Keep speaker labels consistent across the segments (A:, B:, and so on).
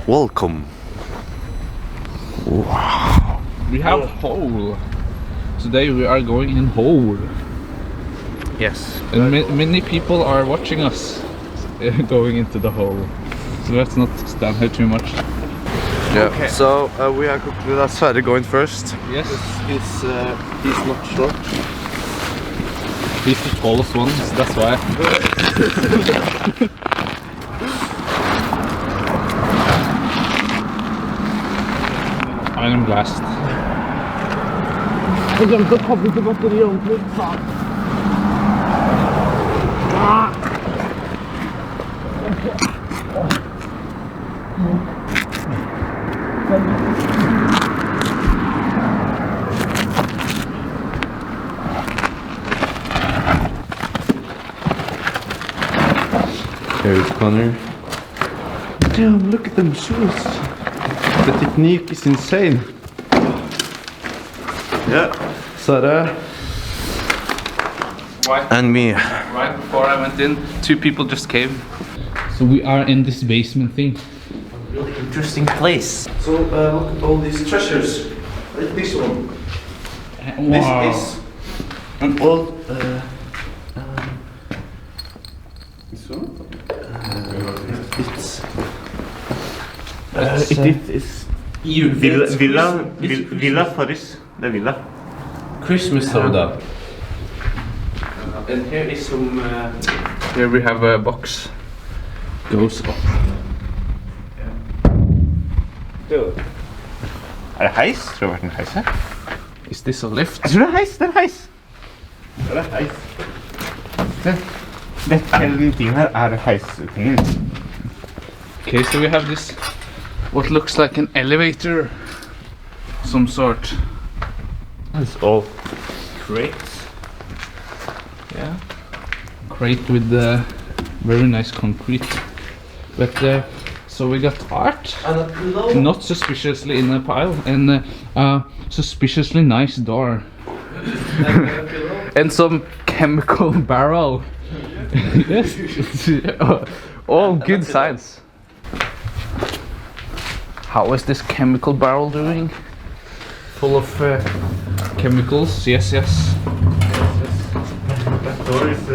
A: Welcome.
B: Wow. We have hole. Today we are going in hole.
A: Yes.
B: And many people are watching us going into the hole. So let's not stand here too much.
A: Yeah.
B: Okay.
A: So we are concluded that Sverre going first.
B: Yes.
A: He's not short.
B: He's the tallest one, so that's why. Iron blast.
C: Jeg glemte å koble til batteriet ordentlig. Faen.
A: Here's Connor. Damn, look at them shoes. The technique is insane. Yeah, Sverre and me.
B: Right before I went in, two people just came. So we are in this basement thing.
A: Really interesting place. So look at all these treasures. Like this one.
B: Wow.
A: This is an old. This one. It is Villa Forest. The villa. Christmas soda. And here is some.
B: Here we have a box. Goes up.
A: Er det heis? Tror det har vært en heis her.
B: Is this a lift?
A: Jeg tror det er heis, det er heis. Det er heis. Dette hele den tingen her er heistingen.
B: Okay, so we have this, what looks like an elevator, some sort.
A: It's all crates.
B: Yeah. Crate with very nice concrete. But so we got art, not suspiciously in a pile, and a suspiciously nice door. And some chemical barrel. Yes. All good signs. How is this chemical barrel doing? Full of chemicals. Yes, yes.
A: That door is a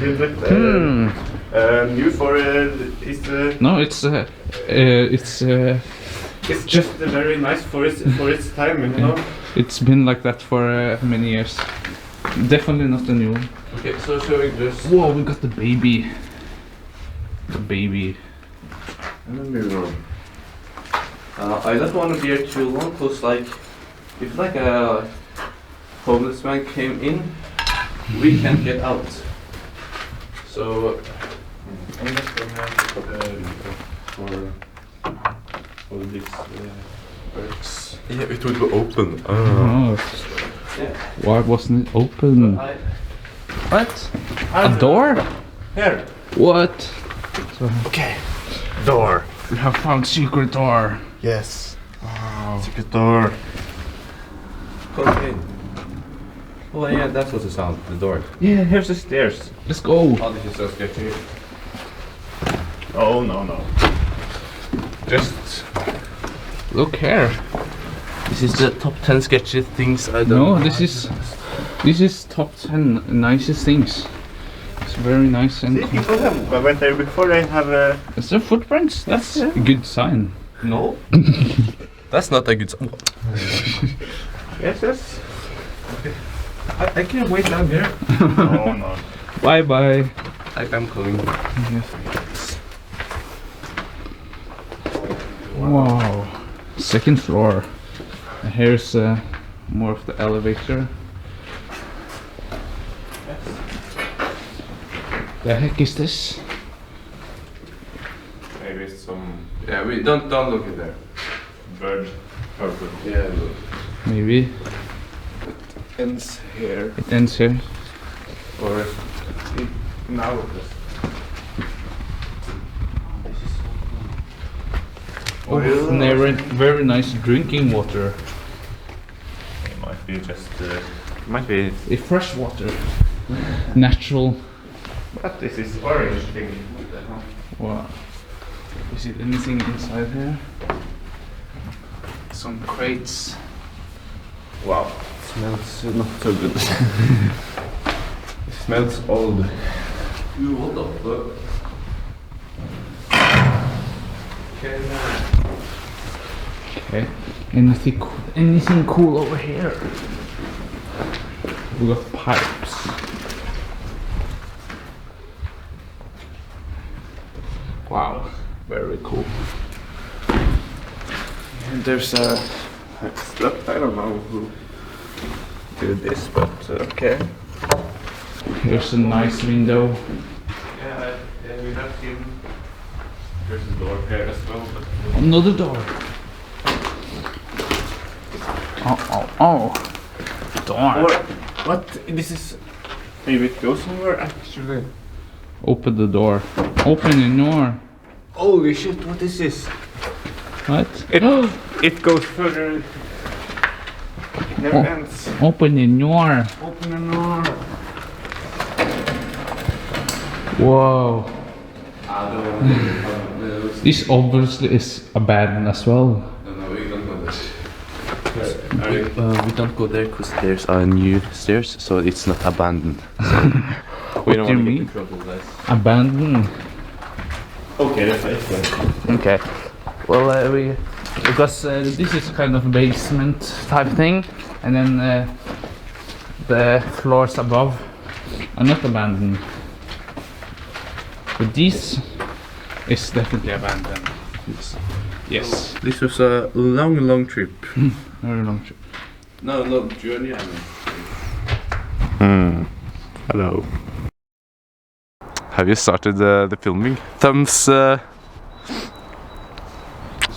A: little bit new for
B: No, it's
A: just very nice for its time, you know.
B: it's been like that for many years. Definitely not a new one.
A: Okay, so showing this.
B: Whoa, we got the baby. The baby.
A: And a mirror. I don't want to be here too long, cause like, if like a homeless man came in, we can't get out. So I'm just gonna have for this works. Yeah, it would be open.
B: Oh.
A: Yeah.
B: Why wasn't it open?
A: What?
B: A door?
A: Here.
B: What? So
A: Okay. Door.
B: we have found secret door.
A: Yes.
B: Wow.
A: Secret door. Okay. Oh yeah, that was the sound. The door. Yeah, here's the stairs.
B: Let's go.
A: Oh, this is so sketchy. Oh no. Just
B: Look here.
A: this is the top 10 sketchy things I don't.
B: No, this is top 10 nicest things. It's very nice and.
A: See, people have. I went there before. They have a.
B: Is there footprints? That's a good sign.
A: No. That's not a good sign. Yes. I can wait down here. No.
B: Bye bye.
A: I'm coming.
B: Yes. Wow. Second floor. And here's more of the elevator. The heck is this?
A: Maybe some. Yeah, we don't look at there. Bird. Purple. Yeah.
B: Maybe
A: Ends here.
B: it ends here.
A: Or it, now it is.
B: Oh, very nice drinking water.
A: It might be just. Might be.
B: A fresh water. Natural.
A: But this is orange thing.
B: Wow. Is it anything inside here? Some crates.
A: Wow, it smells not so good. It smells old. What the fuck?
B: Okay. Anything cool over here? We got pipes. Wow, very cool.
A: And there's a stuff, I don't know who did this, but okay.
B: Here's a nice window.
A: Yeah, we have him. There's a door here as well. But
B: Another door. Oh. Door.
A: or, what? This is. Maybe it goes somewhere actually.
B: Open the door. Open the door.
A: Holy shit, what is this?
B: What?
A: It goes further. It never ends.
B: Open the door.
A: Open the door.
B: Whoa.
A: I don't know.
B: This obviously is abandoned as well.
A: No, we don't go there. We don't go there because there's a new stairs, so it's not abandoned. We don't
B: do you
A: want to get
B: mean?
A: in trouble, guys.
B: Abandoned.
A: Okay, that's right.
B: Okay. Well, because this is kind of a basement type thing, and then the floors above are not abandoned. But this is definitely abandoned. Yes.
A: This was a long trip.
B: Very long trip.
A: No, journey, I mean. Hello. Have you started the filming? Thumbs.
B: So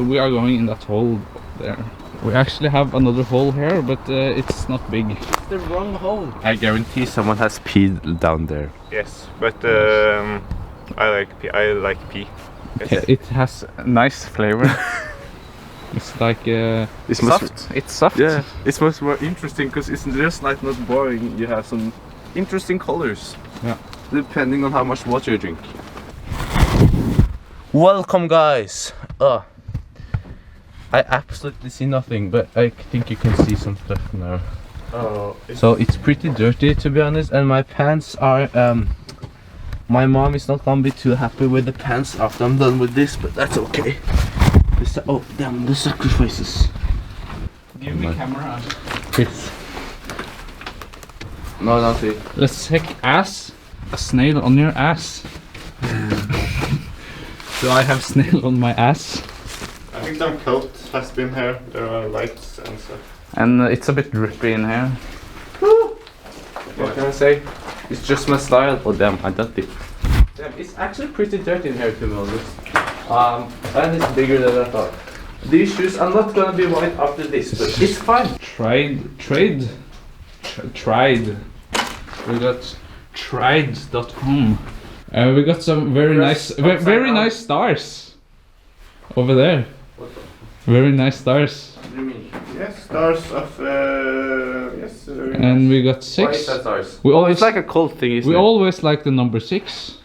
B: we are going in that hole there. We actually have another hole here, but it's not big.
A: It's the wrong hole. I guarantee someone has peed down there.
D: Yes, but I like pee. Yes.
B: It has a nice flavor. It's like
A: It's
B: soft. It's soft.
A: Yeah, it's much more interesting because it's just like not boring. You have some interesting colors.
B: Yeah.
A: Depending on how much water you drink. Welcome, guys. I absolutely see nothing, but I think you can see some stuff now.
D: Oh,
A: So it's pretty dirty, to be honest, and my pants are. My mom is not gonna be too happy with the pants after I'm done with this, but that's okay. Oh, damn, the sacrifices.
B: Give me camera.
A: Chris. No, not it.
B: Let's check ass. A snail on your ass. Do I have snail on my ass?
D: I think some coat has been here. There are lights and stuff.
B: And it's a bit drippy in here.
A: What can I say? It's just my style. Oh damn, I got it. Damn, it's actually pretty dirty in here, to be honest. And it's bigger than I thought. These shoes are not gonna be white after this, but it's fine.
B: Tried. We got tried.com. We got some very nice stars over there. Very nice stars.
A: What do you mean?
D: Yes, stars of yes.
B: And we got
A: Why is
B: 6.
A: that ours?
B: We
A: Oh,
B: always
A: it's like a cult thing, isn't
B: we
A: it?
B: always like the number 6.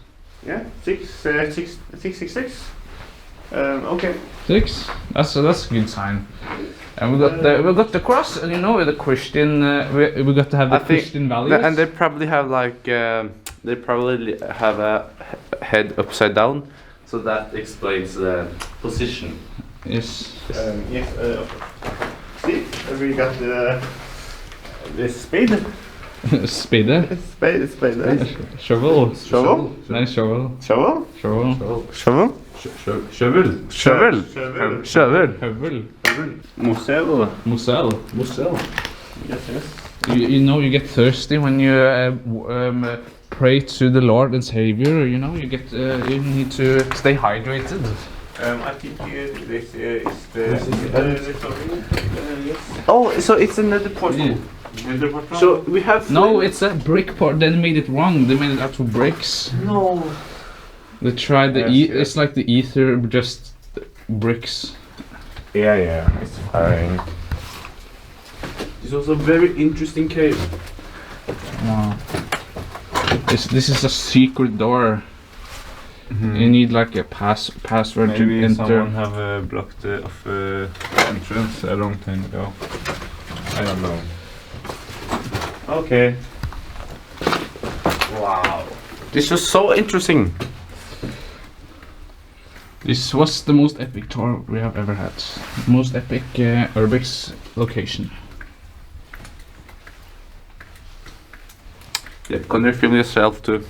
D: Yeah, 666. Okay.
B: 6. That's a good sign. And we got the cross, and you know the Christian. We got to have the
A: I think
B: Christian values.
A: And they probably have like they probably have a head upside down, so that explains the position.
B: Yes.
D: Yes. See, we got the spade.
B: Spade.
D: Spade.
B: Shovel.
D: Shovel.
B: Nice shovel.
D: Shovel.
B: Shovel.
D: Shovel.
A: Shovel. Shovel.
B: Shovel.
D: Museo.
B: Musel.
D: Yes.
B: You know you get thirsty when you pray to the Lord and Savior. You know you need to stay hydrated.
D: I think this is the yes.
A: Oh, so it's another portal.
B: Yeah.
A: So we have.
B: No, it's a brick part. They made it wrong. They made it out of bricks.
A: No.
B: They tried the
D: Yes,
B: It's like the ether, just bricks.
D: Yeah. It's fine.
A: This was a very interesting cave.
B: Wow. This is a secret door. You need like a password to
E: Maybe
B: enter.
E: someone have blocked the entrance a long time ago. I don't know. Okay.
A: Wow. This was so interesting.
B: This was the most epic tour we have ever had. Most epic Urbex location.
A: Yeah, can you film yourself too?